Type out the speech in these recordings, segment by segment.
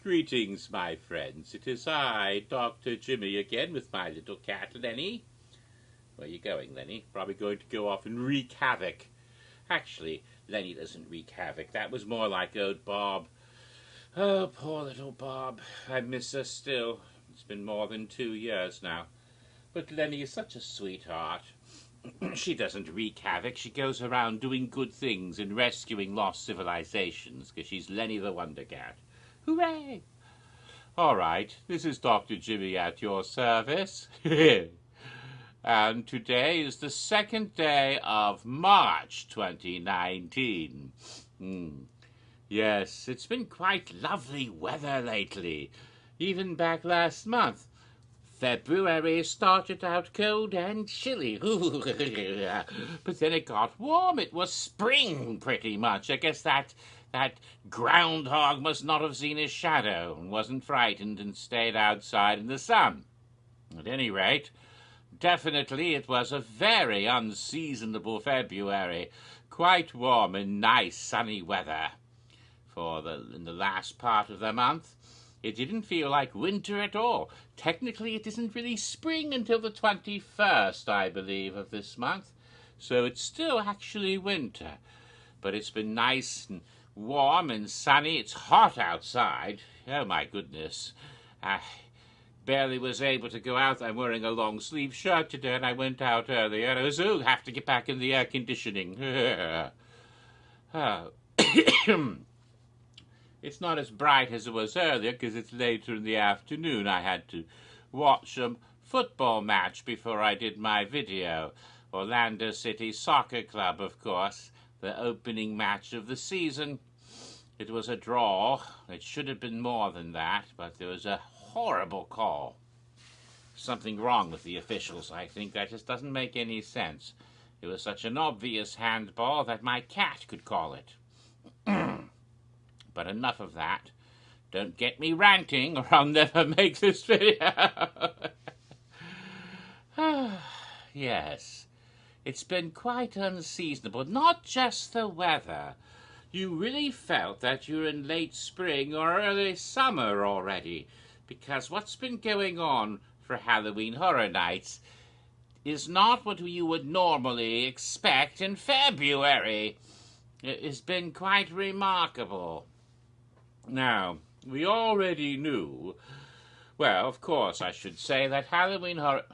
Greetings, my friends. It is I, Dr. Jimmy, again with my little cat, Lenny. Where are you going, Lenny? Probably going to go off and wreak havoc. Actually, Lenny doesn't wreak havoc. That was more like old Bob. Oh, poor little Bob. I miss her still. It's been more than 2 years now. But Lenny is such a sweetheart. She doesn't wreak havoc. She goes around doing good things and rescuing lost civilizations, because she's Lenny the Wonder Cat. Hooray! All right, this is Dr. Jimmy at your service. And today is the 2nd day of March 2019. Yes, it's been quite lovely weather lately, even back last month. February started out cold and chilly, but then it got warm. It was spring, pretty much. I guess that groundhog must not have seen his shadow and wasn't frightened and stayed outside in the sun. At any rate, definitely it was a very unseasonable February. Quite warm and nice sunny weather. In the last part of the month, it didn't feel like winter at all. Technically, it isn't really spring until the 21st, I believe, of this month. So it's still actually winter. But it's been nice and warm and sunny. It's hot outside. Oh, my goodness. I barely was able to go out. I'm wearing a long-sleeve shirt today, and I went out earlier. And I was, have to get back in the air conditioning. It's not as bright as it was earlier because it's later in the afternoon. I had to watch a football match before I did my video. Orlando City Soccer Club, of course, the opening match of the season. It was a draw. It should have been more than that, but there was a horrible call. Something wrong with the officials, I think. That just doesn't make any sense. It was such an obvious handball that my cat could call it. But enough of that. Don't get me ranting or I'll never make this video. Yes, it's been quite unseasonable. Not just the weather. You really felt that you're in late spring or early summer already, because what's been going on for Halloween Horror Nights is not what you would normally expect in February. It has been quite remarkable. Now, we already knew, well, of course, I should say that Halloween Horror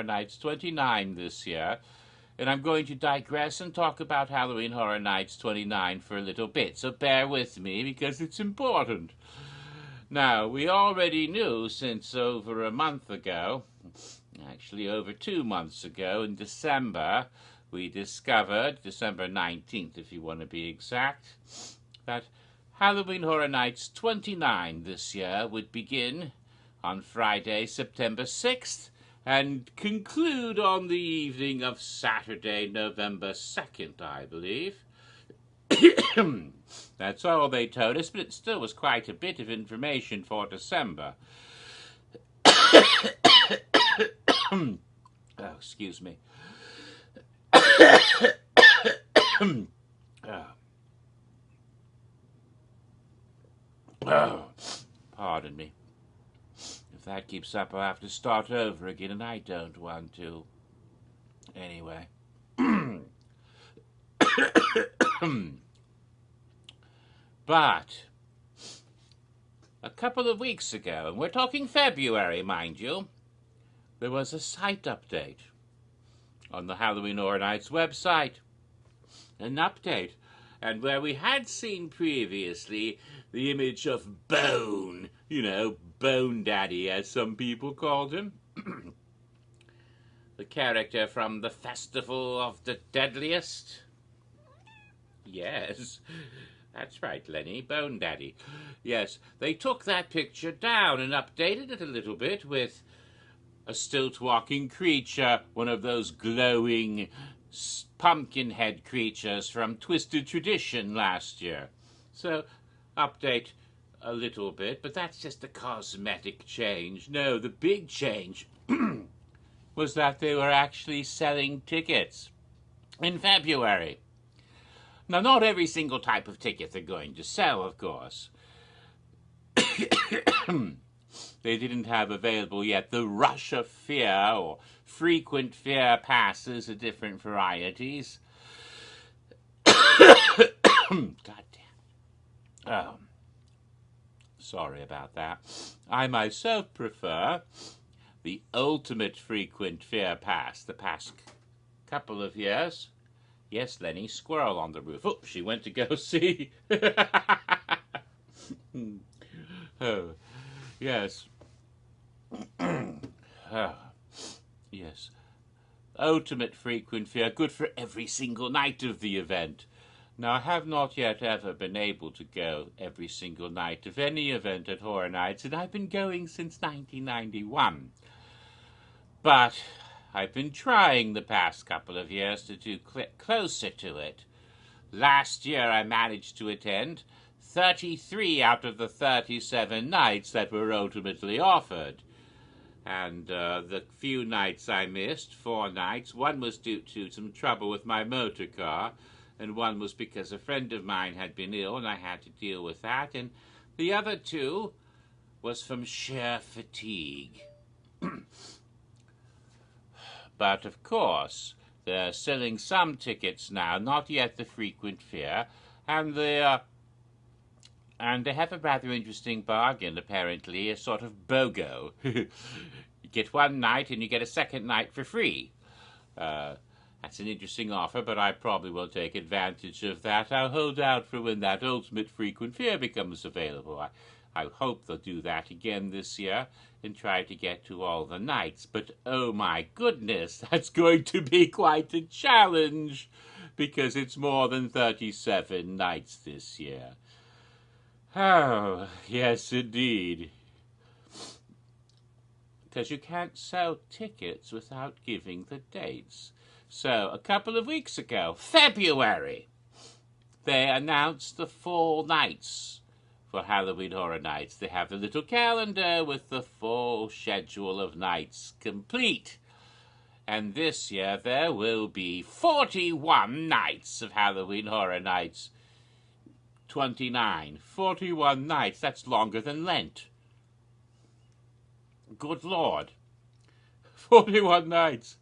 Nights 29 this year, and I'm going to digress and talk about Halloween Horror Nights 29 for a little bit, so bear with me because it's important. Now, we already knew since over a month ago, actually over 2 months ago, in December, we discovered, December 19th if you want to be exact, that Halloween Horror Nights 29 this year would begin on Friday, September 6th, and conclude on the evening of Saturday, November 2nd, I believe. That's all they told us, but it still was quite a bit of information for December. Oh, excuse me. Oh, pardon me. If that keeps up, I'll have to start over again, and I don't want to. Anyway. But a couple of weeks ago, and we're talking February, mind you, there was a site update on the Halloween Horror Nights website. An update. And where we had seen previously the image of Bone, Bone Daddy, as some people called him, the character from the Festival of the Deadliest. Yes, that's right, Lenny, Bone Daddy. Yes, they took that picture down and updated it a little bit with a stilt-walking creature, one of those glowing pumpkin head creatures from Twisted Tradition last year. So, update a little bit, but that's just a cosmetic change. No, the big change was that they were actually selling tickets in February. Now, not every single type of ticket they're going to sell, of course, they didn't have available yet the rush of fear or frequent fear passes of different varieties. God damn. Oh, sorry about that. I myself prefer the ultimate frequent fear pass the past couple of years. Yes, Lenny, squirrel on the roof. Oh, she went to go see. Oh, yes. Oh, yes. Ultimate frequent fear, good for every single night of the event. Now, I have not yet ever been able to go every single night of any event at Horror Nights, and I've been going since 1991. But I've been trying the past couple of years to do closer to it. Last year I managed to attend 33 out of the 37 nights that were ultimately offered. And the few nights I missed, 4 nights, one was due to some trouble with my motor car, and one was because a friend of mine had been ill and I had to deal with that, and the other 2 was from sheer fatigue. But of course, they're selling some tickets now, not yet the frequent fear, and they have a rather interesting bargain, apparently, a sort of BOGO. You get one night and you get a second night for free. That's an interesting offer, but I probably will take advantage of that. I'll hold out for when that ultimate frequent fear becomes available. I hope they'll do that again this year and try to get to all the nights. But oh my goodness, that's going to be quite a challenge because it's more than 37 nights this year. Oh, yes, indeed. Because you can't sell tickets without giving the dates. So, a couple of weeks ago, February, they announced the 4 nights for Halloween Horror Nights. They have the little calendar with the full schedule of nights complete. And this year there will be 41 nights of Halloween Horror Nights. 41 nights. That's longer than Lent. Good Lord. 41 nights.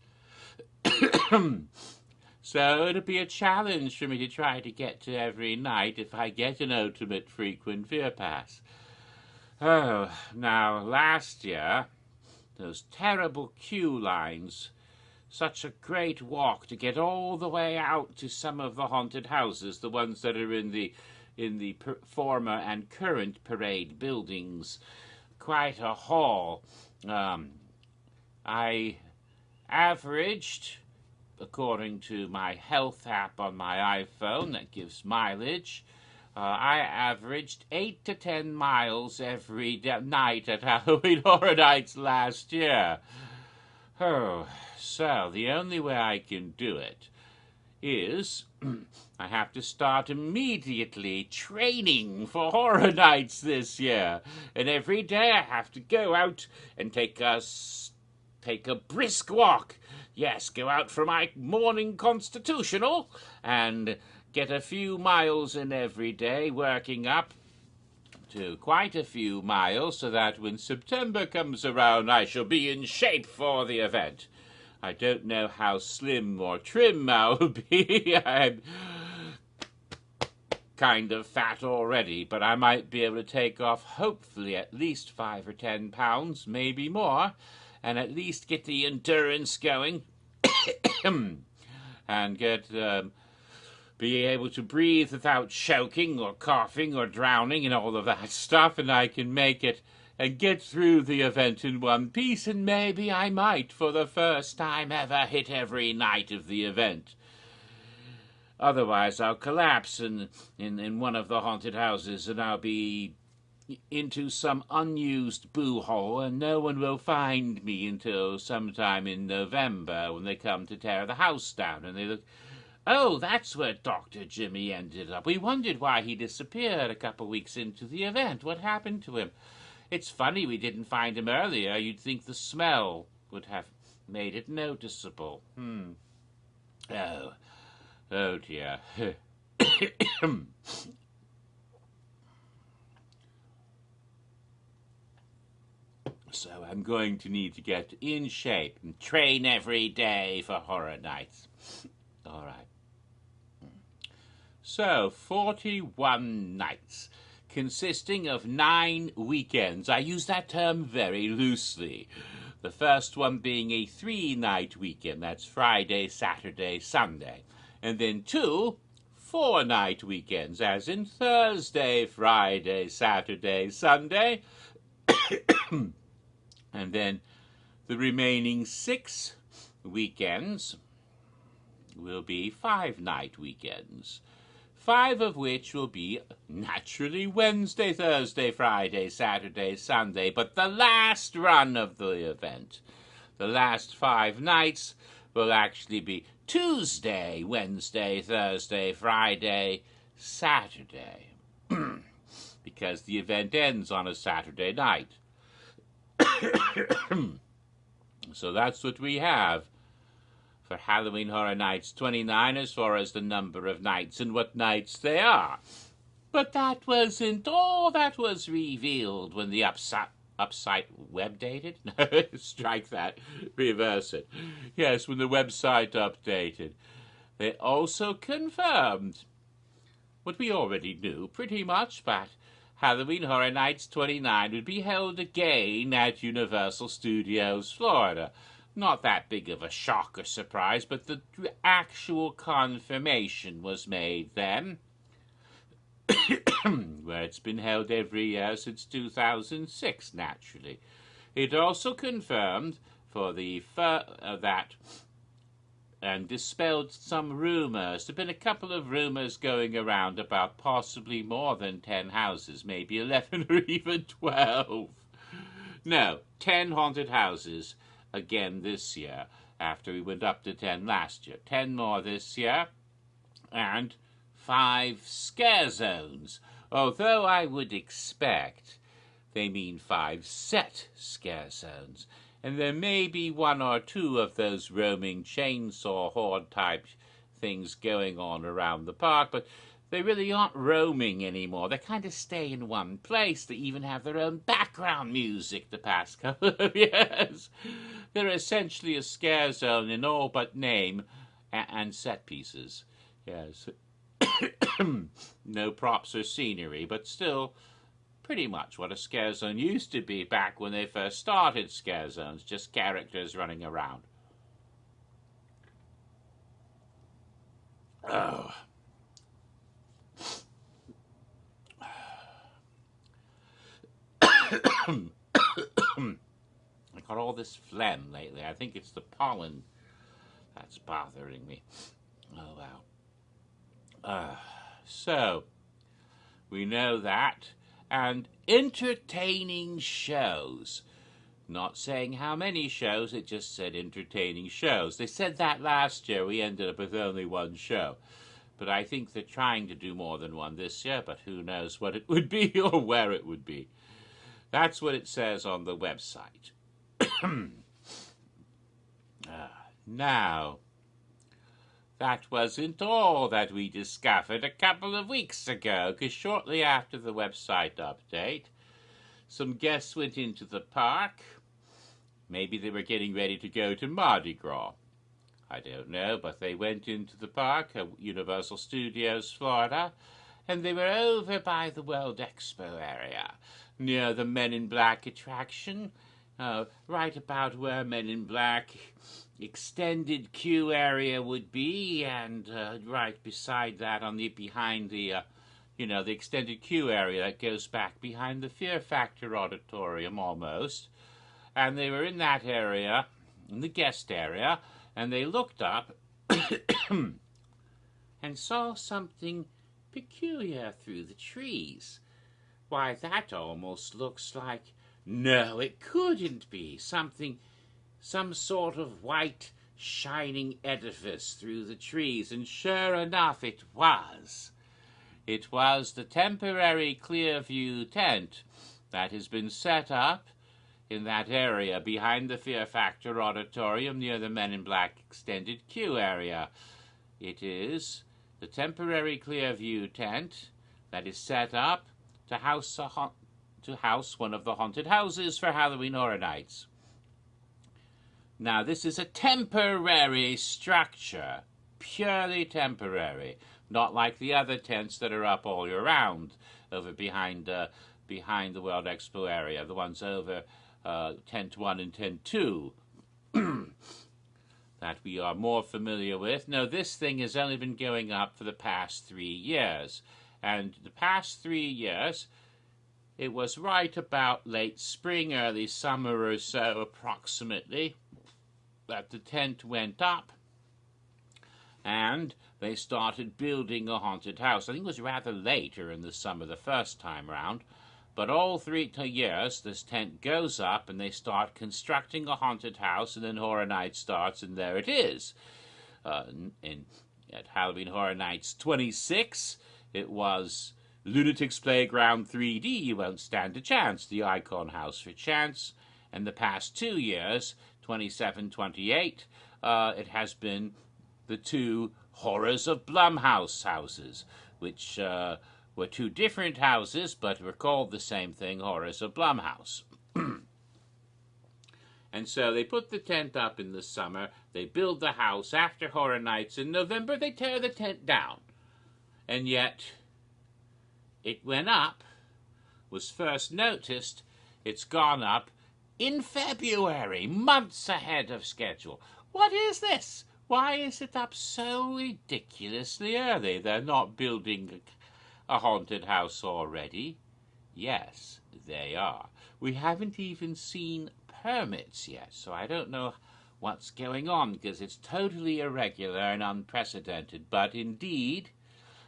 So it'll be a challenge for me to try to get to every night if I get an ultimate frequent fear pass. Oh, now last year, those terrible queue lines, such a great walk to get all the way out to some of the haunted houses, the ones that are in the former and current parade buildings. Quite a haul. I averaged, according to my health app on my iPhone that gives mileage, I averaged 8 to 10 miles every night at Halloween Horror Nights last year. Oh, so the only way I can do it is I have to start immediately training for Horror Nights this year. And every day I have to go out and take a brisk walk. Yes, go out for my morning constitutional and get a few miles in every day, working up to quite a few miles so that when September comes around I shall be in shape for the event. I don't know how slim or trim I'll be. I'm kind of fat already, but I might be able to take off hopefully at least 5 or 10 pounds, maybe more, and at least get the endurance going and be able to breathe without choking or coughing or drowning and all of that stuff, and I can make it and get through the event in one piece, and maybe I might, for the first time ever, hit every night of the event. Otherwise, I'll collapse in one of the haunted houses, and I'll be into some unused boo hole, and no one will find me until sometime in November when they come to tear the house down, and they look, oh, that's where Dr. Jimmy ended up. We wondered why he disappeared a couple weeks into the event. What happened to him? It's funny we didn't find him earlier. You'd think the smell would have made it noticeable. Oh dear. So I'm going to need to get in shape and train every day for Horror Nights. All right. So, 41 nights, consisting of 9 weekends. I use that term very loosely. The first one being a 3-night weekend. That's Friday, Saturday, Sunday. And then 2 4-night weekends, as in Thursday, Friday, Saturday, Sunday. And then the remaining 6 weekends will be 5-night weekends. 5 of which will be naturally Wednesday, Thursday, Friday, Saturday, Sunday. But the last run of the event, the last 5 nights, will actually be Tuesday, Wednesday, Thursday, Friday, Saturday. Because the event ends on a Saturday night. So that's what we have for Halloween Horror Nights 29 as far as the number of nights and what nights they are. But that wasn't all that was revealed when the upsite web dated? Strike that. Reverse it. Yes, when the website updated. They also confirmed what we already knew pretty much, but Halloween Horror Nights 29 would be held again at Universal Studios, Florida. Not that big of a shock or surprise, but the actual confirmation was made then, where it's been held every year since 2006, naturally. It also confirmed for the that and dispelled some rumors. There have been a couple of rumors going around about possibly more than 10 houses, maybe 11 or even 12. No, 10 haunted houses again this year, after we went up to 10 last year. 10 more this year, and 5 scare zones. Although I would expect they mean 5 set scare zones. And there may be 1 or 2 of those roaming chainsaw horde type things going on around the park, but they really aren't roaming anymore. They kind of stay in one place. They even have their own background music the past couple of years. They're essentially a scare zone in all but name and set pieces. Yes. No props or scenery, but still pretty much what a scare zone used to be back when they first started scare zones, just characters running around. Oh. I got all this phlegm lately. I think it's the pollen that's bothering me. Oh, wow. So, we know that. And entertaining shows. Not saying how many shows, it just said entertaining shows. They said that last year. We ended up with only 1 show. But I think they're trying to do more than 1 this year, but who knows what it would be or where it would be. That's what it says on the website. Now, that wasn't all that we discovered a couple of weeks ago, because shortly after the website update, some guests went into the park. Maybe they were getting ready to go to Mardi Gras. I don't know, but they went into the park at Universal Studios, Florida, and they were over by the World Expo area, near the Men in Black attraction, right about where Men in Black extended queue area would be, and right beside that, behind the extended queue area that goes back behind the Fear Factor auditorium almost. And they were in that area, in the guest area, and they looked up and saw something peculiar through the trees. Why, that almost looks like... No, it couldn't be. Some sort of white, shining edifice through the trees, and sure enough, it was. It was the temporary Clearview tent that has been set up in that area behind the Fear Factor auditorium near the Men in Black extended queue area. It is the temporary Clearview tent that is set up to house to house one of the haunted houses for Halloween Horror Nights. Now, this is a temporary structure, purely temporary, not like the other tents that are up all year round over behind the World Expo area, the ones over Tent 1 and Tent 2 that we are more familiar with. No, this thing has only been going up for the past 3 years. And the past 3 years, it was right about late spring, early summer or so, approximately, that the tent went up and they started building a haunted house. I think it was rather later in the summer the first time round, but all 3 years this tent goes up and they start constructing a haunted house, and then Horror Nights starts, and there it is. At Halloween Horror Nights 26, it was Lunatic's Playground 3D, You Won't Stand a Chance, the Icon House for Chance. And the past 2 years, 27, 28, it has been the 2 Horrors of Blumhouse houses, which were 2 different houses, but were called the same thing, Horrors of Blumhouse. And so they put the tent up in the summer, they build the house. After Horror Nights in November, they tear the tent down. And yet, it went up, was first noticed, it's gone up in February, months ahead of schedule. What is this? Why is it up so ridiculously early? They're not building a haunted house already. Yes, they are. We haven't even seen permits yet, so I don't know what's going on, because it's totally irregular and unprecedented. But indeed,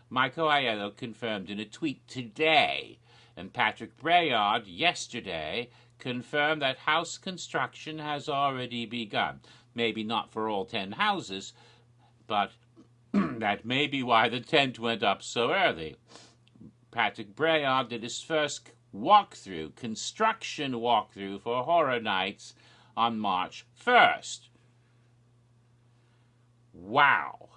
Michael Aiello confirmed in a tweet today, and Patrick Brayard yesterday confirmed that house construction has already begun. Maybe not for all 10 houses, but that may be why the tent went up so early. Patrick Brayard did his first construction walkthrough for Horror Nights on March 1st. Wow.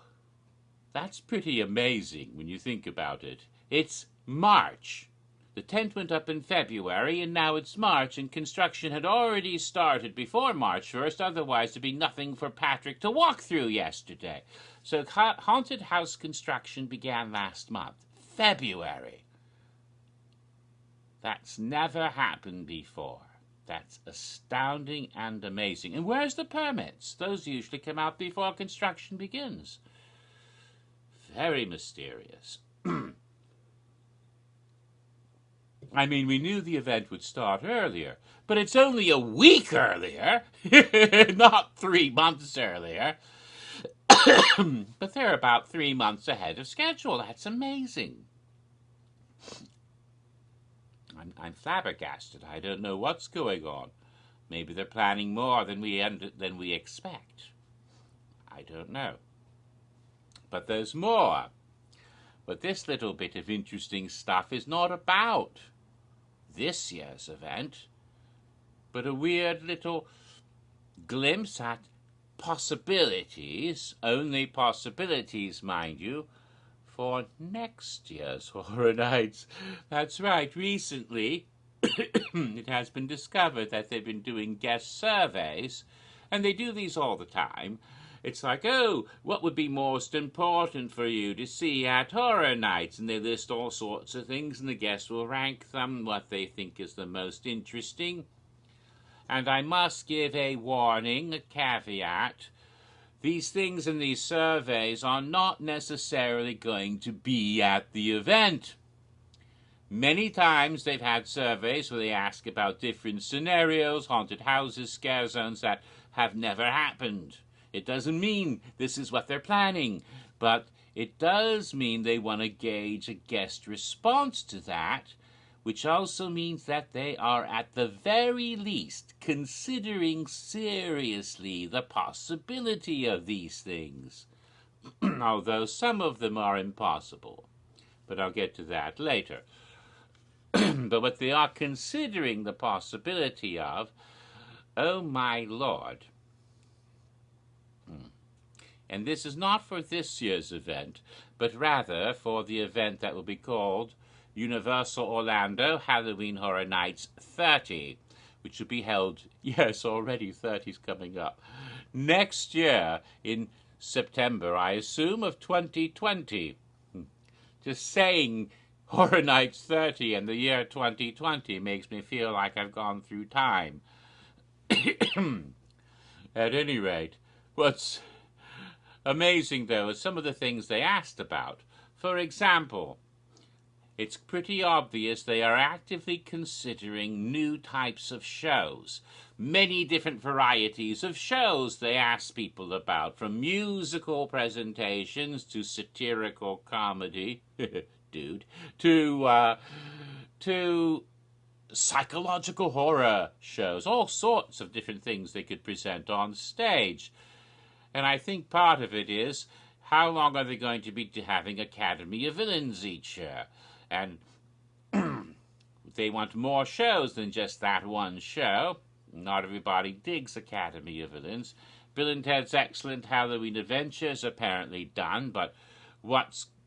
That's pretty amazing when you think about it. It's March. The tent went up in February, and now it's March, and construction had already started before March 1st, otherwise there'd be nothing for Patrick to walk through yesterday. So haunted house construction began last month, February. That's never happened before. That's astounding and amazing. And where's the permits? Those usually come out before construction begins. Very mysterious. I mean, we knew the event would start earlier, but it's only a week earlier, not 3 months earlier. But they're about 3 months ahead of schedule. That's amazing. I'm flabbergasted. I don't know what's going on. Maybe they're planning more than we expect. I don't know. But there's more. But this little bit of interesting stuff is not about this year's event, but a weird little glimpse at possibilities, only possibilities, mind you, for next year's Horror Nights. That's right, recently it has been discovered that they've been doing guest surveys, and they do these all the time. It's like, oh, what would be most important for you to see at Horror Nights? And they list all sorts of things, and the guests will rank them, what they think is the most interesting. And I must give a warning, a caveat. These things in these surveys are not necessarily going to be at the event. Many times they've had surveys where they ask about different scenarios, haunted houses, scare zones that have never happened. It doesn't mean this is what they're planning, but it does mean they want to gauge a guest response to that, which also means that they are at the very least considering seriously the possibility of these things, although some of them are impossible. But I'll get to that later. But what they are considering the possibility of, oh my Lord. And this is not for this year's event, but rather for the event that will be called Universal Orlando Halloween Horror Nights 30, which will be held, yes, already 30's coming up, next year in September, I assume, of 2020. Just saying Horror Nights 30 and the year 2020 makes me feel like I've gone through time. At any rate, what's amazing, though, is some of the things they asked about. For example, it's pretty obvious they are actively considering new types of shows. Many different varieties of shows they ask people about, from musical presentations to satirical comedy, dude, to psychological horror shows, all sorts of different things they could present on stage. And I think part of it is, how long are they going to be having Academy of Villains each year? And they want more shows than just that one show. Not everybody digs Academy of Villains. Bill and Ted's Excellent Halloween Adventures apparently done, but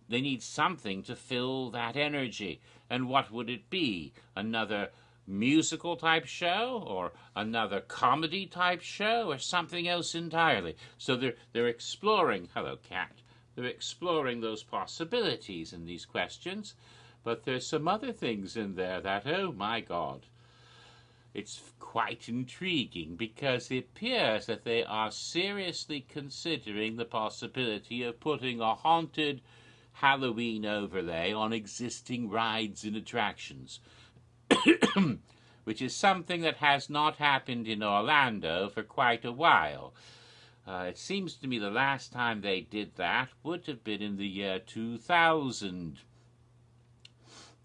they need something to fill that energy. And what would it be? Another musical type show, or another comedy type show, or something else entirely? So they're exploring, hello cat, they're exploring those possibilities in these questions. But there's some other things in there that, oh my God, it's quite intriguing, because it appears that they are seriously considering the possibility of putting a haunted Halloween overlay on existing rides and attractions, which is something that has not happened in Orlando for quite a while. It seems to me the last time they did that would have been in the year 2000.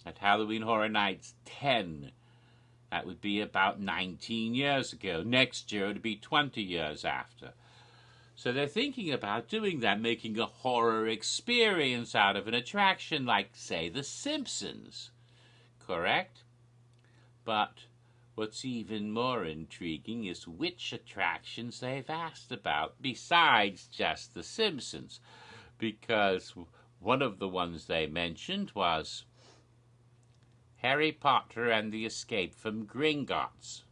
At Halloween Horror Nights 10. That would be about 19 years ago. Next year it would be 20 years after. So they're thinking about doing that, making a horror experience out of an attraction like, say, The Simpsons. Correct? But what's even more intriguing is which attractions they've asked about besides just The Simpsons. Because one of the ones they mentioned was Harry Potter and the Escape from Gringotts.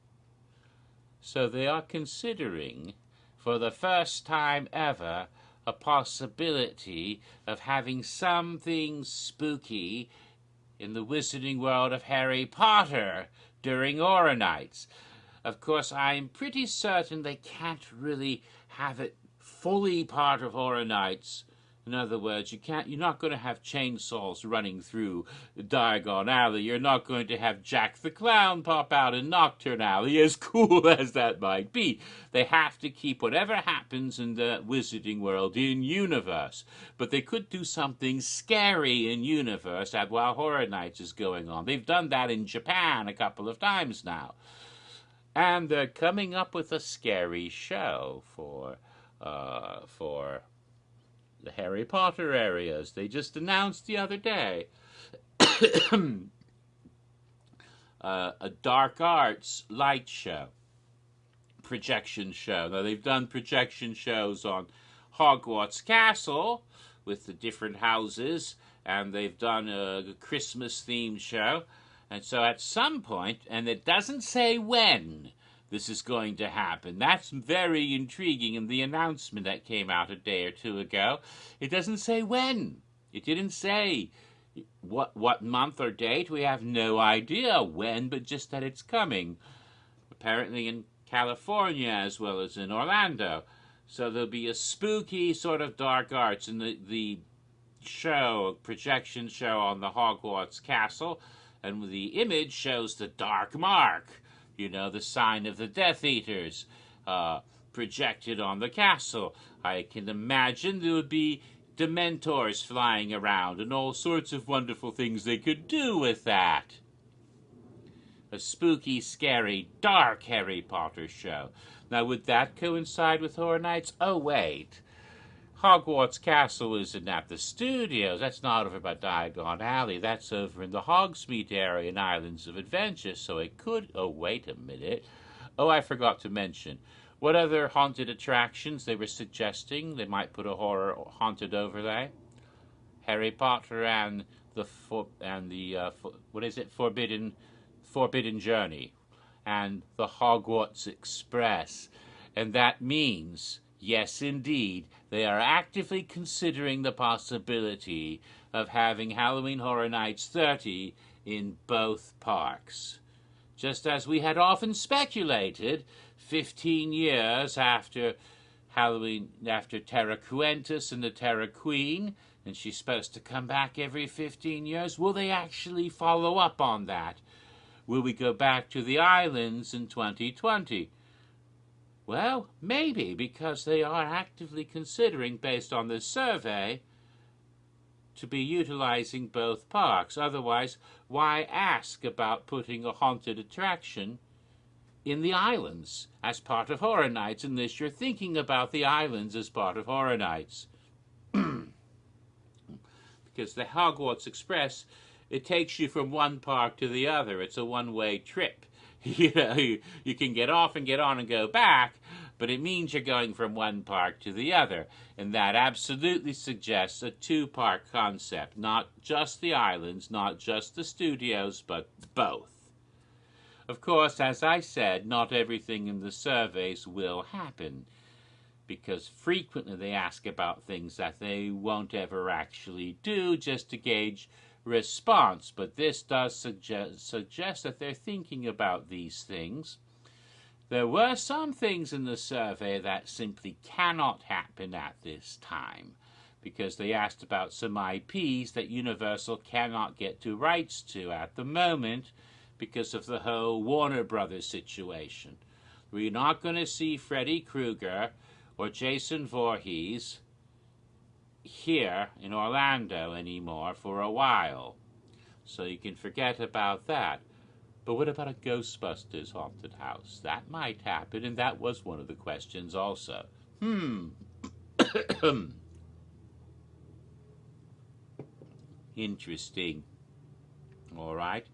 So they are considering, for the first time ever, a possibility of having something spooky in the Wizarding World of Harry Potter during Horror Nights. Of course, I'm pretty certain they can't really have it fully part of Horror Nights. In other words, you're not going to have chainsaws running through Diagon Alley. You're not going to have Jack the Clown pop out in Nocturne Alley, as cool as that might be. They have to keep whatever happens in the Wizarding World in universe. But they could do something scary in universe while Horror Nights is going on. They've done that in Japan a couple of times now. And they're coming up with a scary show for the Harry Potter areas. They just announced the other day a dark arts light show, projection show. Now, they've done projection shows on Hogwarts Castle with the different houses, and they've done a Christmas-themed show. And so at some point, and it doesn't say when this is going to happen. That's very intriguing in the announcement that came out a day or two ago. It doesn't say when. It didn't say what month or date. We have no idea when, but just that it's coming. Apparently in California as well as in Orlando. So there'll be a spooky sort of dark arts in the show, projection show on the Hogwarts Castle. And the image shows the Dark Mark, you know, the sign of the Death Eaters, projected on the castle. I can imagine there would be Dementors flying around and all sorts of wonderful things they could do with that. A spooky, scary, dark Harry Potter show. Now, would that coincide with Horror Nights? Oh, wait. Hogwarts Castle isn't at the studios. That's not over by Diagon Alley. That's over in the Hogsmeade area in Islands of Adventure. So it could... Oh, wait a minute. Oh, I forgot to mention. What other haunted attractions they were suggesting they might put a horror haunted overlay? Harry Potter and what is it? Forbidden Journey, and the Hogwarts Express, and that means, yes, indeed, they are actively considering the possibility of having Halloween Horror Nights 30 in both parks. Just as we had often speculated, 15 years after Halloween, after Terra Cruentus and the Terra Queen, and she's supposed to come back every 15 years, will they actually follow up on that? Will we go back to the islands in 2020? Well, maybe, because they are actively considering, based on this survey, to be utilizing both parks. Otherwise, why ask about putting a haunted attraction in the islands as part of Horror Nights, unless you're thinking about the islands as part of Horror Nights? Because the Hogwarts Express, it takes you from one park to the other. It's a one-way trip. You know, you can get off and get on and go back, but it means you're going from one park to the other. And that absolutely suggests a two-park concept. Not just the islands, not just the studios, but both. Of course, as I said, not everything in the surveys will happen, because frequently they ask about things that they won't ever actually do, just to gauge response. But this does suggest that they're thinking about these things. There were some things in the survey that simply cannot happen at this time, because they asked about some IPs that Universal cannot get to rights to at the moment because of the whole Warner Brothers situation. We're not going to see Freddy Krueger or Jason Voorhees here in Orlando anymore for a while, so you can forget about that. But what about a Ghostbusters haunted house? That might happen, and that was one of the questions also. Interesting. All right.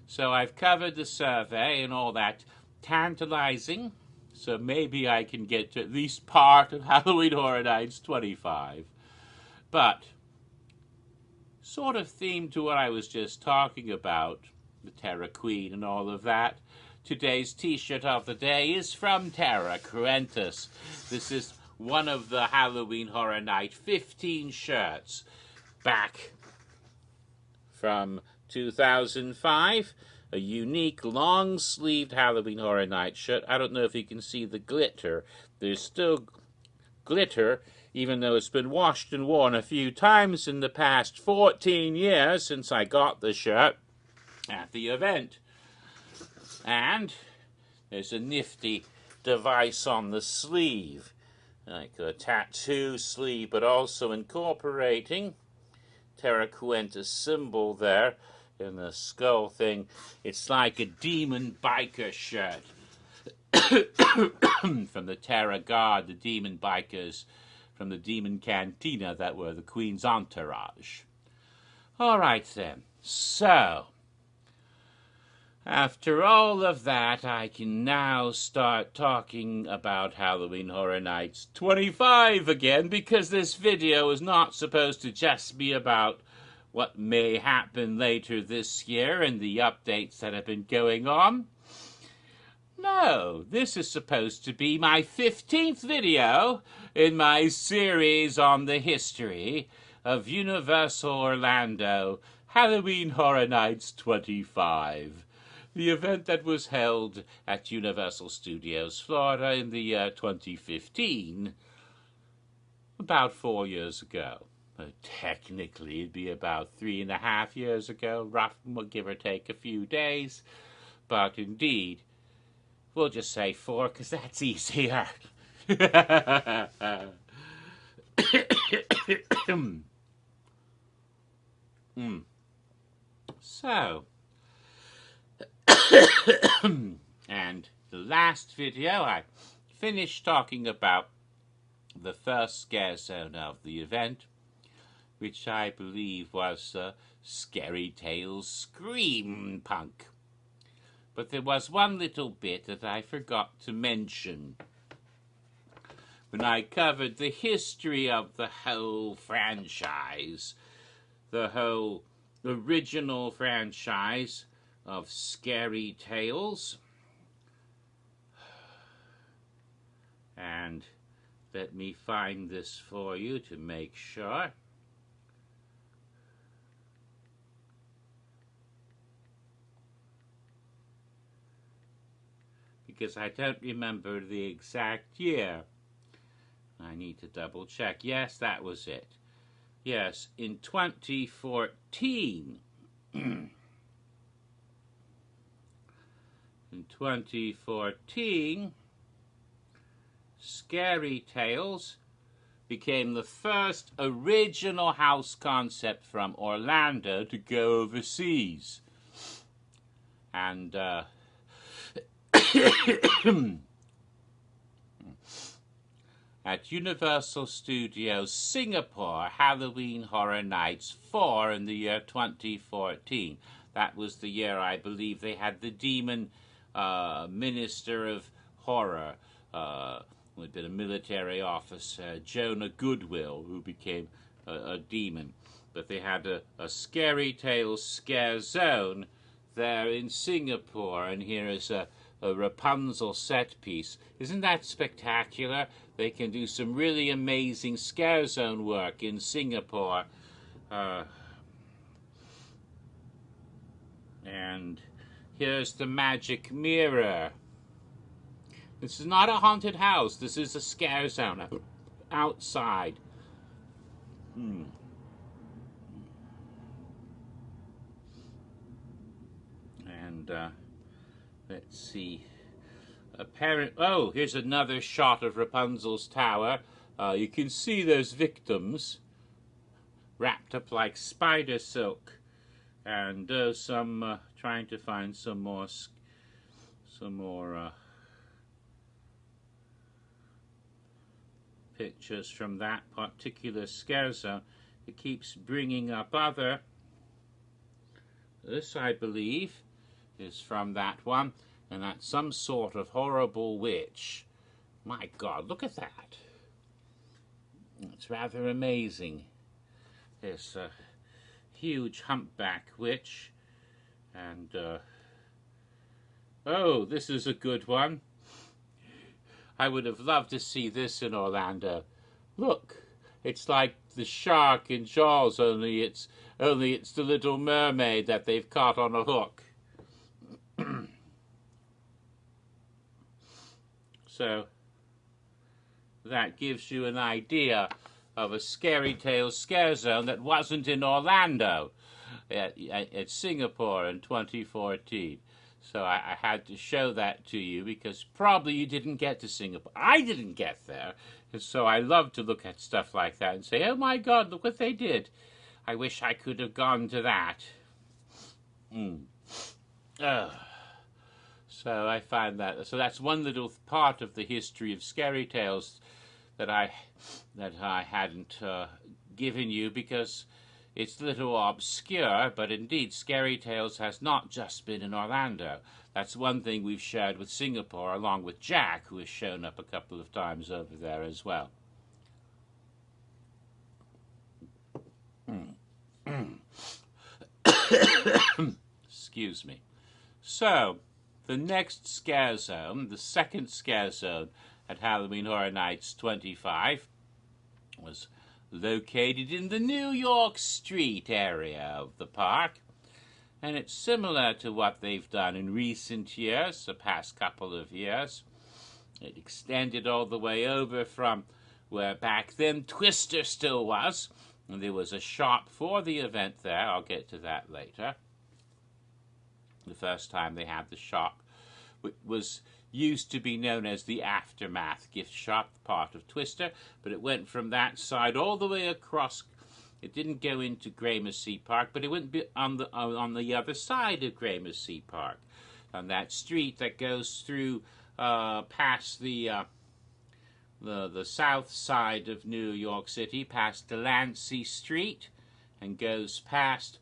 So I've covered the survey and all that tantalizing, so maybe I can get to at least part of Halloween Horror Nights 25. But, sort of themed to what I was just talking about, the Terra Queen and all of that, today's t-shirt of the day is from Terra Cruentus. This is one of the Halloween Horror Night 15 shirts back from 2005. A unique long-sleeved Halloween Horror Night shirt. I don't know if you can see the glitter. There's still glitter, even though it's been washed and worn a few times in the past 14 years since I got the shirt at the event. And there's a nifty device on the sleeve, like a tattoo sleeve, but also incorporating Terra Cruentus symbol there in the skull thing. It's like a demon biker shirt from the Terra Guard, the demon bikers from the demon cantina that were the Queen's entourage. All right then, so after all of that, I can now start talking about Halloween Horror Nights 25 again, because this video is not supposed to just be about what may happen later this year and the updates that have been going on. No, this is supposed to be my 15th video in my series on the history of Universal Orlando Halloween Horror Nights 25. The event that was held at Universal Studios Florida in the year 2015, about 4 years ago. Technically, it'd be about 3.5 years ago, rough, give or take a few days. But indeed, we'll just say 4, because that's easier. So, and the last video, I finished talking about the first scare zone of the event, which I believe was Scary Tales Scream Punk. But there was one little bit that I forgot to mention when I covered the history of the whole franchise, the whole original franchise of Scary Tales. And let me find this for you to make sure. Because I don't remember the exact year. I need to double check. Yes, that was it. Yes, in 2014. In 2014, Scary Tales became the first original house concept from Orlando to go overseas. And at Universal Studios Singapore, Halloween Horror Nights 4 in the year 2014. That was the year, I believe, they had the demon minister of horror, who had been a military officer, Jonah Goodwill, who became a demon. But they had a Scary Tales scare zone there in Singapore, and here is a Rapunzel set piece. Isn't that spectacular? They can do some really amazing scare zone work in Singapore. And here's the magic mirror. This is not a haunted house. This is a scare zone outside. And let's see. Oh, here's another shot of Rapunzel's tower. You can see those victims wrapped up like spider silk, and some trying to find some more pictures from that particular scare zone. It keeps bringing up other. This, I believe, is from that one, and that's some sort of horrible witch. My God, look at that. It's rather amazing. There's a huge humpback witch, and oh, this is a good one. I would have loved to see this in Orlando. Look, it's like the shark in Jaws, only it's the Little Mermaid that they've caught on a hook. So that gives you an idea of a Scary Tales scare zone that wasn't in Orlando, at Singapore in 2014. So I had to show that to you because probably you didn't get to Singapore. I didn't get there. And so I love to look at stuff like that and say, oh my God, look what they did. I wish I could have gone to that. So I find that. So that's one little part of the history of Scary Tales that I hadn't given you because it's a little obscure, but indeed Scary Tales has not just been in Orlando. That's one thing we've shared with Singapore, along with Jack, who has shown up a couple of times over there as well. Excuse me. So, the next scare zone, the second scare zone at Halloween Horror Nights 25, was located in the New York Street area of the park, and it's similar to what they've done in recent years, the past couple of years. It extended all the way over from where back then Twister still was, and there was a shop for the event there. I'll get to that later. The first time they had the shop, which was used to be known as the Aftermath gift shop, part of Twister, but it went from that side all the way across. It didn't go into Gramercy Park, but it went on the other side of Gramercy Park, on that street that goes through past the south side of New York City, past Delancey Street, and goes past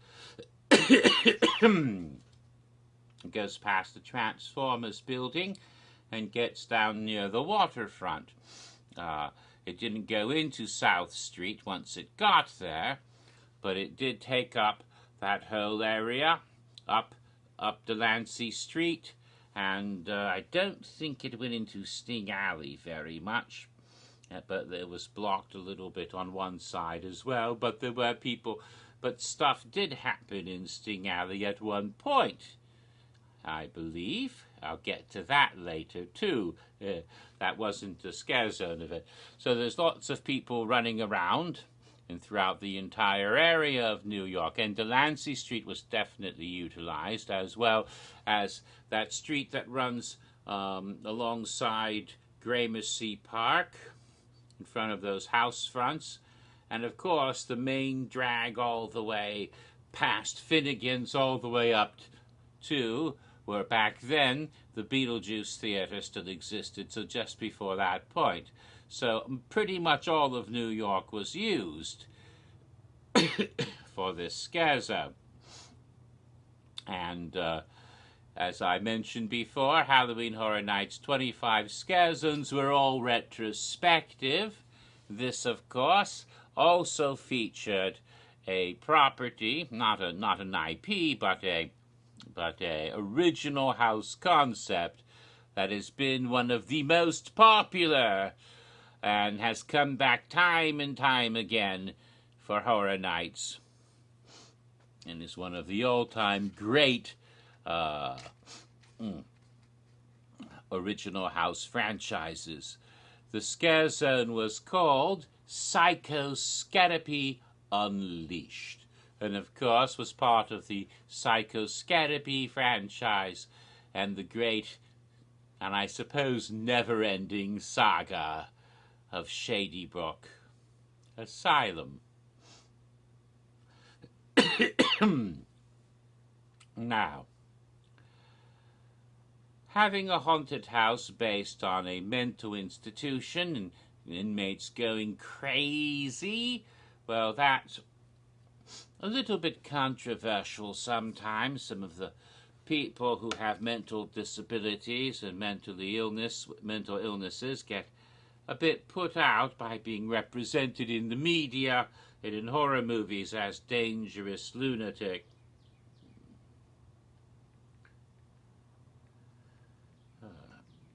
goes past the Transformers building and gets down near the waterfront. It didn't go into South Street once it got there, but it did take up that whole area, up Delancey Street, and I don't think it went into Sting Alley very much, but it was blocked a little bit on one side as well. But there were people, but stuff did happen in Sting Alley at one point, I believe. I'll get to that later too. That wasn't the scare zone of it. So there's lots of people running around and throughout the entire area of New York. And Delancey Street was definitely utilized, as well as that street that runs alongside Gramercy Park in front of those house fronts. And of course, the main drag all the way past Finnegan's, all the way up to where back then the Beetlejuice Theater still existed, so just before that point. So pretty much all of New York was used for this scare zone. And as I mentioned before, Halloween Horror Nights 25 scare zones were all retrospective. This, of course, also featured a property, not an IP, but a original house concept that has been one of the most popular and has come back time and time again for Horror Nights, and is one of the all-time great original house franchises. The scare zone was called Psychoscareapy Unleashed, and of course was part of the Psychoscareapy franchise and the great, and I suppose never-ending saga of Shady Brook Asylum. Now, having a haunted house based on a mental institution and inmates going crazy, well, that's a little bit controversial sometimes. Some of the people who have mental disabilities and mental illnesses get a bit put out by being represented in the media and in horror movies as dangerous lunatic.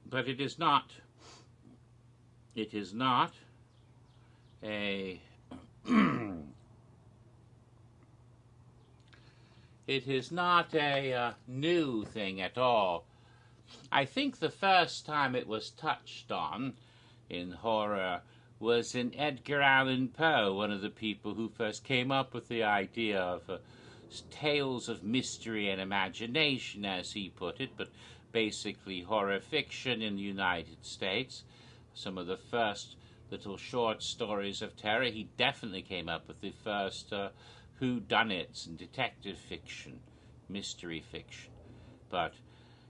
But it is not a it is not a new thing at all. I think the first time it was touched on in horror was in Edgar Allan Poe, one of the people who first came up with the idea of tales of mystery and imagination, as he put it, but basically horror fiction in the United States. Some of the first little short stories of terror. He definitely came up with the first whodunits and detective fiction, mystery fiction. But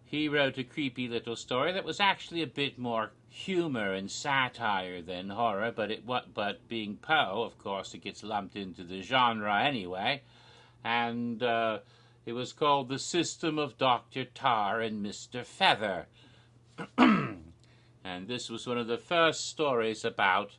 he wrote a creepy little story that was actually a bit more humor and satire than horror, but being Poe, of course, it gets lumped into the genre anyway. And it was called The System of Dr. Tar and Mr. Feather. And this was one of the first stories about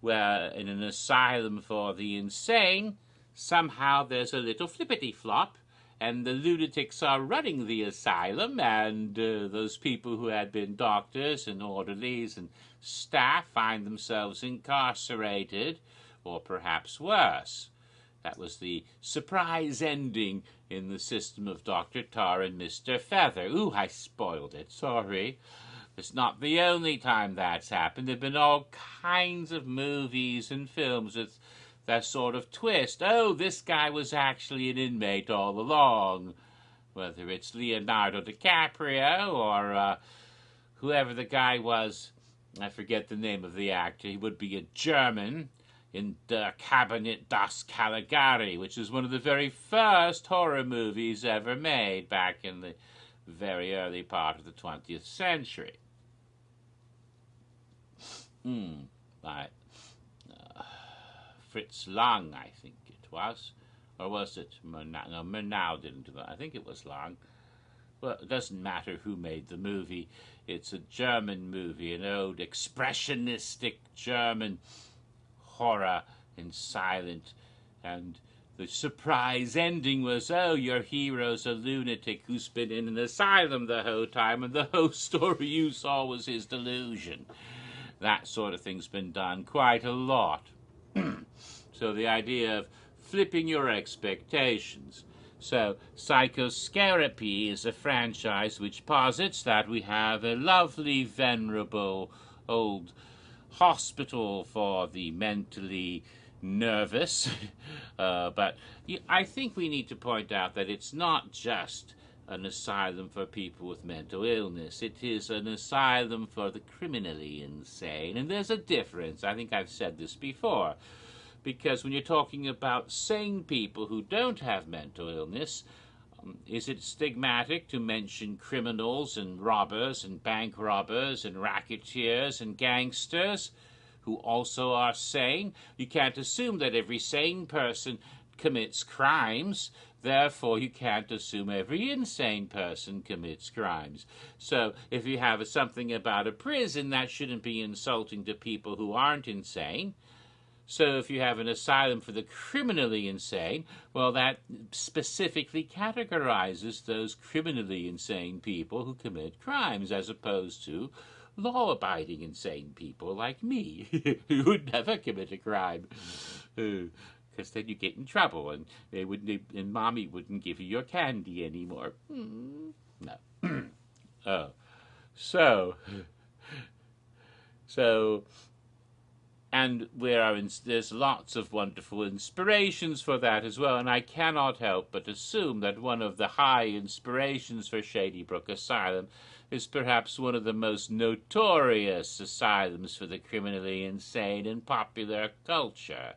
where in an asylum for the insane, somehow there's a little flippity-flop, and the lunatics are running the asylum, and those people who had been doctors and orderlies and staff find themselves incarcerated, or perhaps worse. That was the surprise ending in The System of Dr. Tar and Mr. Feather. Ooh, I spoiled it, sorry. It's not the only time that's happened. There have been all kinds of movies and films with that sort of twist. Oh, this guy was actually an inmate all along. Whether it's Leonardo DiCaprio or whoever the guy was. I forget the name of the actor. He would be a German in Der Cabinet das Caligari, which is one of the very first horror movies ever made back in the very early part of the 20th century. By Fritz Lang, I think it was. Or was it Murnau? No, Murnau didn't do that. I think it was Lang. Well, it doesn't matter who made the movie. It's a German movie, an old expressionistic German horror and silent. And the surprise ending was, oh, your hero's a lunatic who's been in an asylum the whole time, and the whole story you saw was his delusion. That sort of thing's been done quite a lot. So the idea of flipping your expectations. So Psychoscareapy is a franchise which posits that we have a lovely, venerable old hospital for the mentally nervous. But I think we need to point out that it's not just an asylum for people with mental illness. It is an asylum for the criminally insane. And there's a difference. I think I've said this before. Because when you're talking about sane people who don't have mental illness, is it stigmatic to mention criminals and robbers and bank robbers and racketeers and gangsters who also are sane? You can't assume that every sane person commits crimes. Therefore, you can't assume every insane person commits crimes. So if you have something about a prison, that shouldn't be insulting to people who aren't insane. So if you have an asylum for the criminally insane, well, that specifically categorizes those criminally insane people who commit crimes, as opposed to law-abiding insane people like me, who would never commit a crime. Because then you get in trouble, and and mommy wouldn't give you your candy anymore. No. Oh. So... And there's lots of wonderful inspirations for that as well, and I cannot help but assume that one of the high inspirations for Shady Brook Asylum is perhaps one of the most notorious asylums for the criminally insane in popular culture.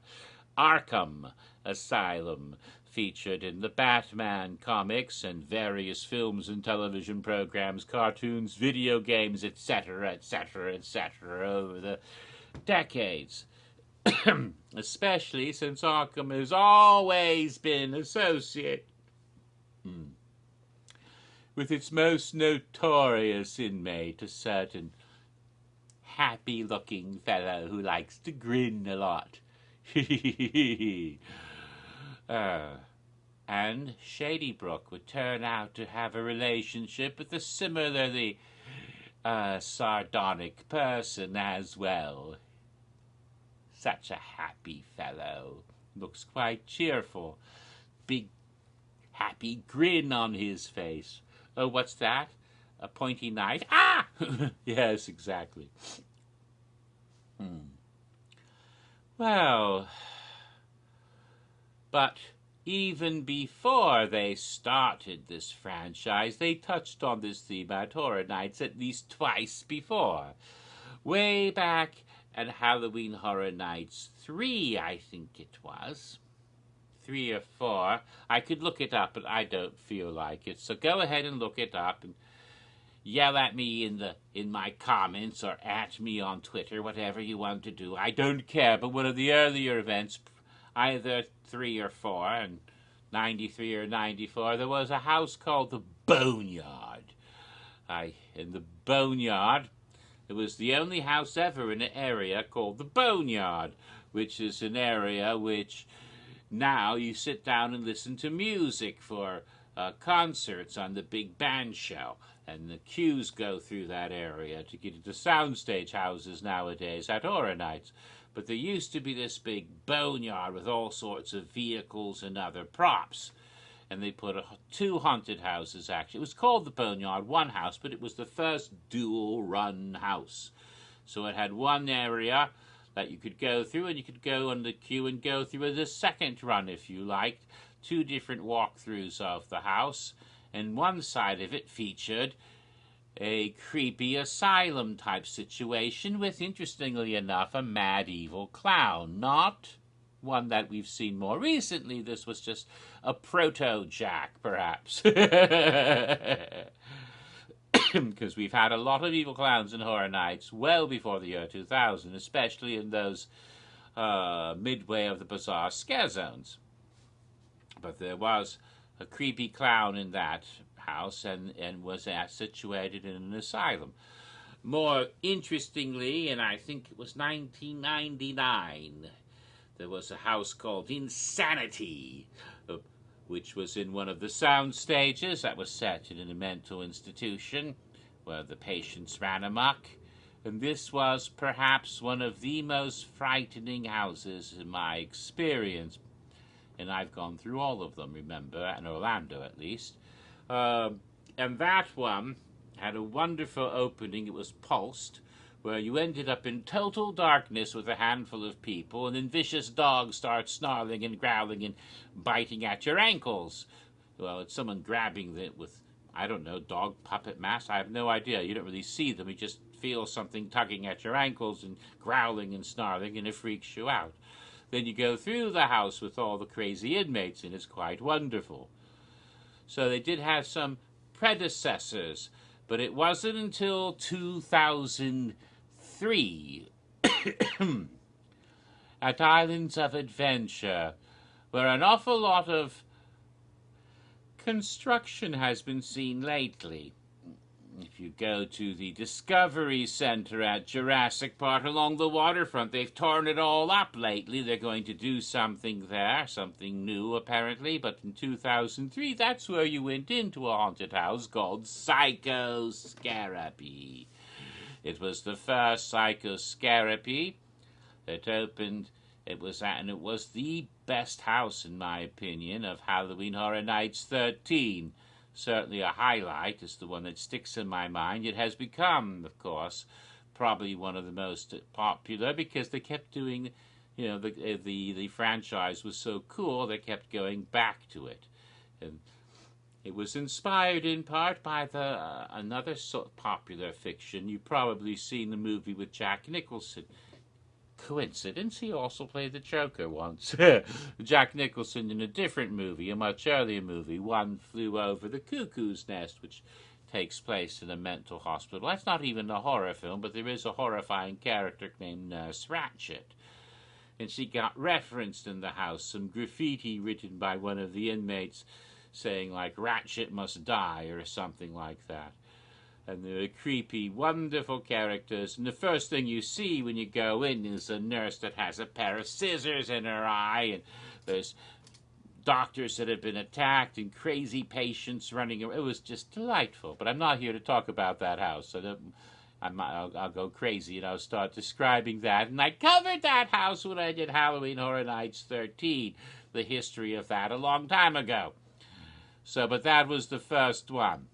Arkham Asylum, featured in the Batman comics and various films and television programs, cartoons, video games, etc., etc., etc., over the decades, especially since Arkham has always been associated with its most notorious inmate, a certain happy-looking fellow who likes to grin a lot. And Shady Brook would turn out to have a relationship with a similarly sardonic person as well. Such a happy fellow. Looks quite cheerful. Big, happy grin on his face. Oh, what's that? A pointy knife? Ah! Yes, exactly. Well, but even before they started this franchise, they touched on this theme at Horror Nights at least twice before. Way back at Halloween Horror Nights 3, I think it was. 3 or 4. I could look it up, but I don't feel like it. So go ahead and look it up and yell at me in my comments or at me on Twitter, whatever you want to do. I don't care, but one of the earlier events, either 3 or 4, and 93 or 94, there was a house called the Boneyard. In the Boneyard, it was the only house ever in an area called the Boneyard, which is an area which now you sit down and listen to music for concerts on the big band show. And the queues go through that area to get into soundstage houses nowadays at Horror Nights. But there used to be this big boneyard with all sorts of vehicles and other props. And they put 2 haunted houses, actually. It was called the Boneyard, one house, but it was the first dual-run house. So it had one area that you could go through, and you could go on the queue and go through the second run if you liked. 2 different walkthroughs of the house. And one side of it featured a creepy asylum-type situation with, interestingly enough, a mad evil clown. Not one that we've seen more recently. This was just a proto-Jack, perhaps. Because we've had a lot of evil clowns in Horror Nights well before the year 2000, especially in those midway of the bizarre scare zones. But there was a creepy clown in that house and was situated in an asylum. More interestingly, and I think it was 1999, There was a house called Insanity, which was in one of the sound stages that was set in a mental institution where the patients ran amok. And this was perhaps one of the most frightening houses in my experience. And I've gone through all of them, remember, in Orlando at least. And that one had a wonderful opening. It was pulsed, where you ended up in total darkness with a handful of people, and then vicious dogs start snarling and growling and biting at your ankles. Well, it's someone grabbing it with, I don't know, dog puppet mask? I have no idea. You don't really see them. You just feel something tugging at your ankles and growling and snarling, and it freaks you out. Then you go through the house with all the crazy inmates, and it's quite wonderful. So they did have some predecessors, but it wasn't until 2003 at Islands of Adventure, where an awful lot of construction has been seen lately. If you go to the Discovery Center at Jurassic Park along the waterfront, they've torn it all up lately. They're going to do something there, something new apparently, but in 2003, that's where you went into a haunted house called Psychoscareapy. It was the first Psychoscareapy that opened. It was the best house, in my opinion, of Halloween Horror Nights 13. Certainly a highlight. Is the one that sticks in my mind. It has become, of course, probably one of the most popular because they kept doing, you know, the franchise was so cool they kept going back to it. And it was inspired in part by another popular fiction. You've probably seen the movie with Jack Nicholson. Coincidence? He also played the Joker once. Jack Nicholson in a different movie, a much earlier movie, One Flew Over the Cuckoo's Nest, which takes place in a mental hospital. That's not even a horror film, but there is a horrifying character named Nurse Ratched. And she got referenced in the house, some graffiti written by one of the inmates saying, like, Ratched must die, or something like that. And they're creepy, wonderful characters. And the first thing you see when you go in is a nurse that has a pair of scissors in her eye. And there's doctors that have been attacked and crazy patients running around. It was just delightful. But I'm not here to talk about that house. So I'll go crazy and I'll start describing that. And I covered that house when I did Halloween Horror Nights 13. The history of that a long time ago. So, but that was the first one.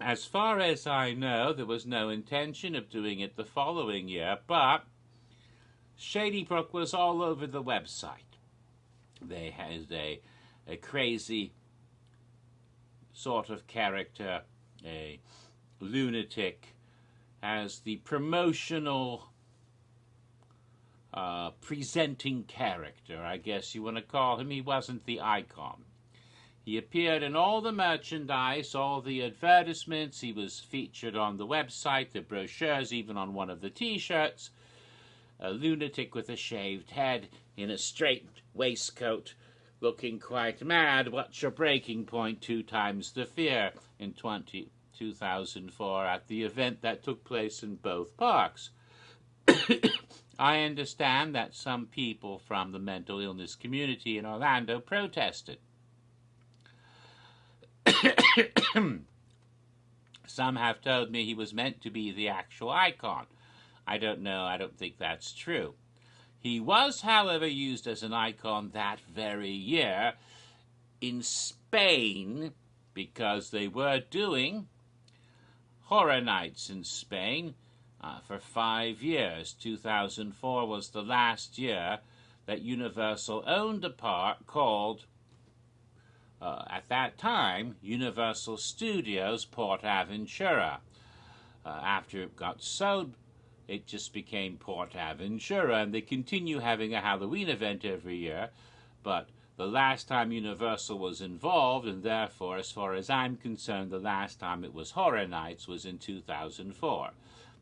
As far as I know, there was no intention of doing it the following year, but Shady Brook was all over the website. They had a crazy sort of character, a lunatic, as the promotional presenting character, I guess you want to call him. He wasn't the icon. He appeared in all the merchandise, all the advertisements. He was featured on the website, the brochures, even on one of the T-shirts. A lunatic with a shaved head in a straight waistcoat, looking quite mad. What's your breaking point? 2 times the fear in 2004 at the event that took place in both parks. I understand that some people from the mental illness community in Orlando protested. Some have told me he was meant to be the actual icon. I don't know. I don't think that's true. He was, however, used as an icon that very year in Spain because they were doing horror nights in Spain for 5 years. 2004 was the last year that Universal owned a park called, at that time, Universal Studios PortAventura. After it got sold, it just became PortAventura, and they continue having a Halloween event every year, but the last time Universal was involved, and therefore, as far as I'm concerned, the last time it was Horror Nights was in 2004.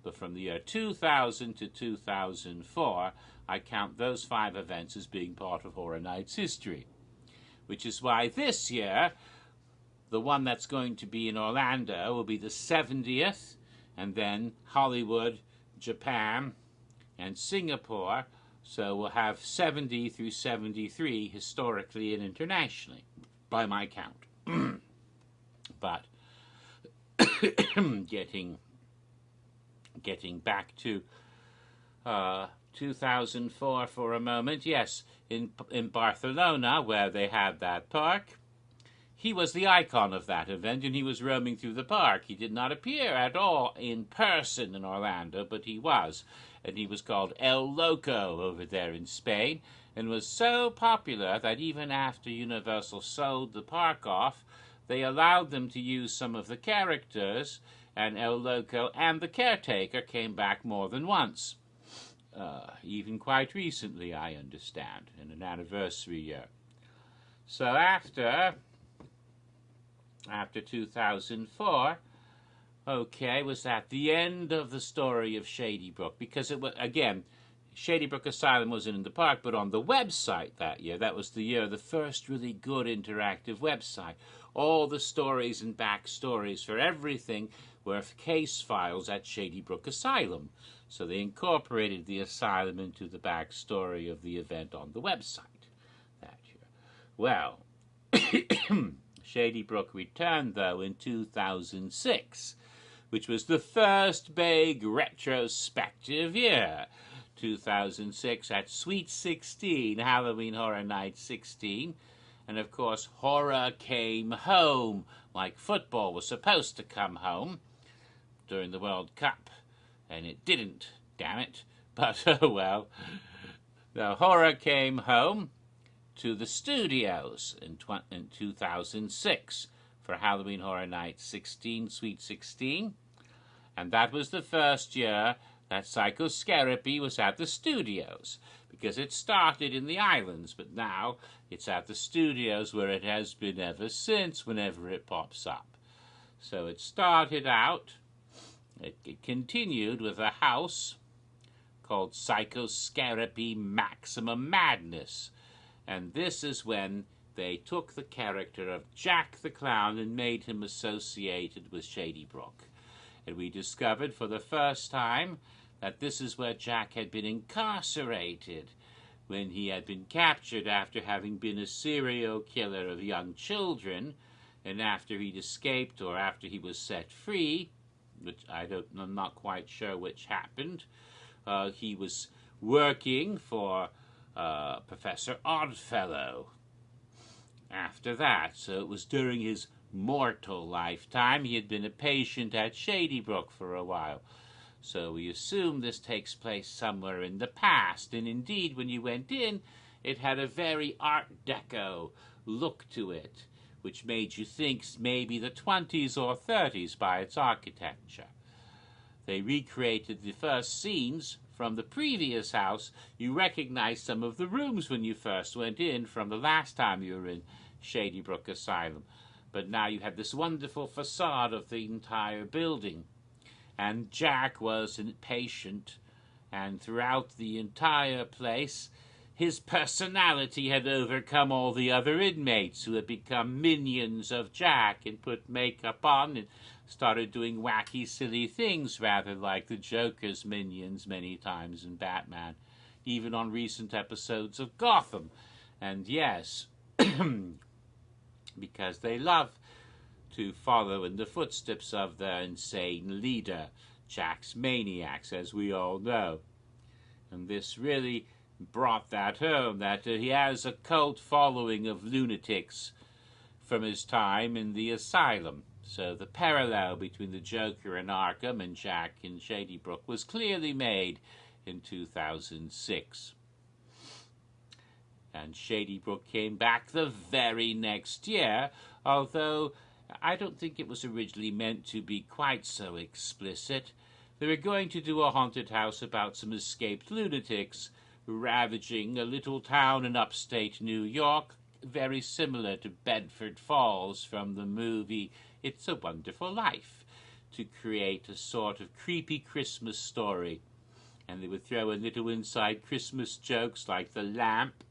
But from the year 2000 to 2004, I count those 5 events as being part of Horror Nights history. Which is why this year, the one that's going to be in Orlando will be the 70th and then Hollywood, Japan, and Singapore. So we'll have 70 through 73 historically and internationally, by my count. But getting back to 2004 for a moment, yes, in Barcelona, where they had that park, he was the icon of that event, and he was roaming through the park. He did not appear at all in person in Orlando, but he was. And he was called El Loco over there in Spain, and was so popular that even after Universal sold the park off, they allowed them to use some of the characters, and El Loco and the caretaker came back more than once. Even quite recently, I understand, in an anniversary year. So after 2004, okay, was that the end of the story of Shady Brook? Because it was, again, Shady Brook Asylum wasn't in the park, but on the website that year. That was the year of the first really good interactive website. All the stories and backstories for everything were case files at Shady Brook Asylum. So they incorporated the asylum into the backstory of the event on the website that year. Well, Shady Brook returned, though, in 2006, which was the first big retrospective year. 2006 at Sweet 16, Halloween Horror Night 16. And, of course, horror came home, like football was supposed to come home during the World Cup. And it didn't, damn it. But, oh well. The horror came home to the studios in 2006 for Halloween Horror Night 16, Sweet 16. And that was the first year that Psychoscareapy was at the studios, because it started in the islands, but now it's at the studios where it has been ever since, whenever it pops up. So it started out, it continued with a house called Psychoscareapy Maximum Madness. And this is when they took the character of Jack the Clown and made him associated with Shady Brook. And we discovered for the first time that this is where Jack had been incarcerated when he had been captured after having been a serial killer of young children, and after he'd escaped or after he was set free, which I'm not quite sure which happened, he was working for Professor Oddfellow after that. So it was during his mortal lifetime. He had been a patient at Shady Brook for a while. So we assume this takes place somewhere in the past. And indeed, when you went in, it had a very Art Deco look to it, which made you think maybe the 20s or 30s by its architecture. They recreated the first scenes from the previous house. You recognized some of the rooms when you first went in from the last time you were in Shady Brook Asylum. But now you had this wonderful facade of the entire building. And Jack was a patient, and throughout the entire place, his personality had overcome all the other inmates who had become minions of Jack and put makeup on and started doing wacky, silly things, rather like the Joker's minions many times in Batman, even on recent episodes of Gotham. And yes, because they love to follow in the footsteps of their insane leader, Jack's maniacs, as we all know. And this really brought that home, that he has a cult following of lunatics from his time in the asylum. So the parallel between the Joker in Arkham and Jack in Shady Brook was clearly made in 2006. And Shady Brook came back the very next year, although I don't think it was originally meant to be quite so explicit. They were going to do a haunted house about some escaped lunatics ravaging a little town in upstate New York, very similar to Bedford Falls from the movie It's a Wonderful Life, to create a sort of creepy Christmas story. And they would throw in little inside Christmas jokes like the lamp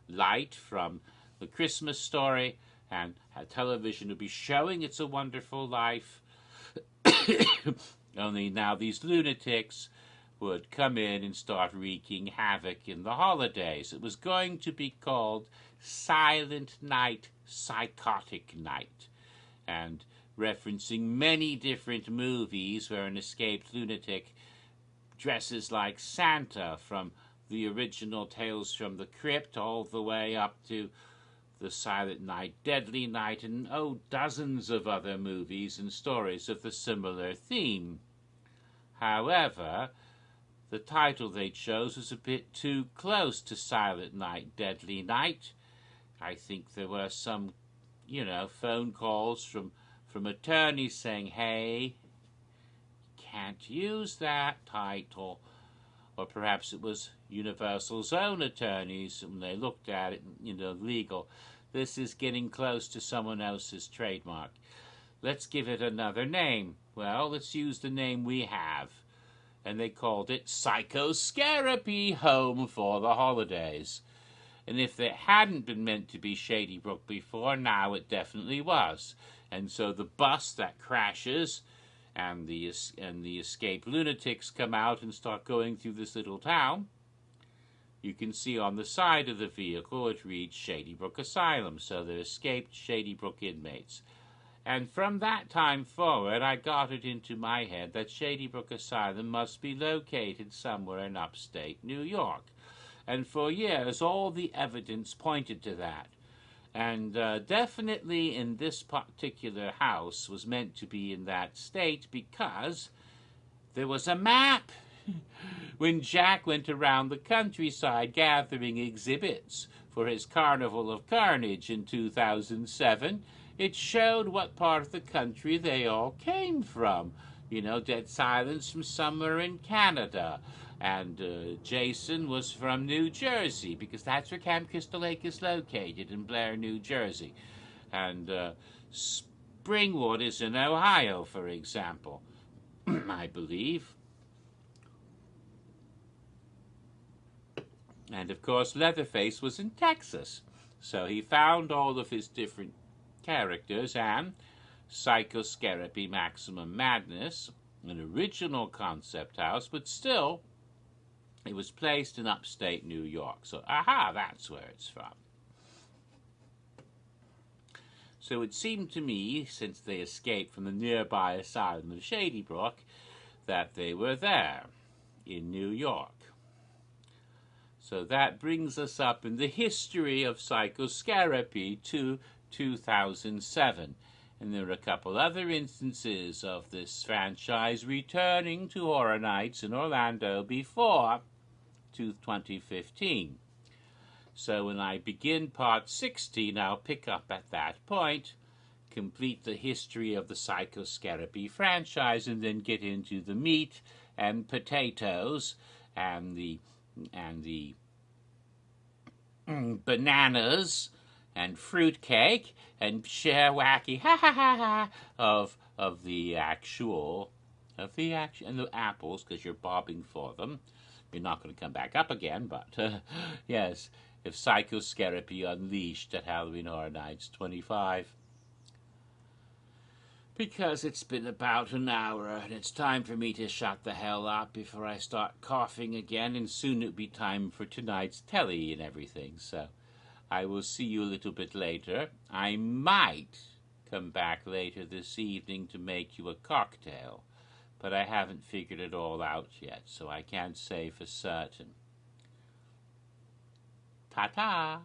light from the Christmas Story, and television would be showing It's a Wonderful Life. Only now these lunatics would come in and start wreaking havoc in the holidays. It was going to be called Silent Night, Psychotic Night, and referencing many different movies where an escaped lunatic dresses like Santa, from the original Tales from the Crypt all the way up to the Silent Night, Deadly Night, and dozens of other movies and stories of the similar theme. However, the title they chose was a bit too close to Silent Night, Deadly Night. I think there were some, phone calls from attorneys saying, hey, can't use that title. Or perhaps it was Universal's own attorneys, when they looked at it, legal. This is getting close to someone else's trademark. Let's give it another name. Well, let's use the name we have. And they called it Psychoscareapy Home for the Holidays. And if it hadn't been meant to be Shady Brook before, now it definitely was. And so the bus that crashes and the escaped lunatics come out and start going through this little town. You can see on the side of the vehicle it reads Shady Brook Asylum, so they're escaped Shady Brook inmates. And from that time forward, I got it into my head that Shady Brook Asylum must be located somewhere in upstate New York. And for years, all the evidence pointed to that. And definitely in this particular house was meant to be in that state because there was a map. When Jack went around the countryside gathering exhibits for his Carnival of Carnage in 2007, it showed what part of the country they all came from. Dead Silence from somewhere in Canada. And Jason was from New Jersey, because that's where Camp Crystal Lake is located, in Blair, New Jersey. And Springwood is in Ohio, for example, I believe. And, of course, Leatherface was in Texas. So he found all of his different characters, and Psychoscareapy Maximum Madness, an original concept house, but still it was placed in upstate New York. So, that's where it's from. So it seemed to me, since they escaped from the nearby asylum of Shady Brook, that they were there, in New York. So that brings us up in the history of Psychoscareapy to 2007. And there are a couple other instances of this franchise returning to Horror Nights in Orlando before 2015. So when I begin part 16, I'll pick up at that point, complete the history of the Psychoscareapy franchise, and then get into the meat and potatoes and the bananas and fruitcake and share wacky of the actual and the apples, because you're bobbing for them. You're not going to come back up again, but yes, if Psychoscareapy Unleashed at Halloween Horror Nights 25. Because it's been about an hour, and it's time for me to shut the hell up before I start coughing again, and soon it'll be time for tonight's telly and everything. So I will see you a little bit later. I might come back later this evening to make you a cocktail, but I haven't figured it all out yet, so I can't say for certain. Ta-ta!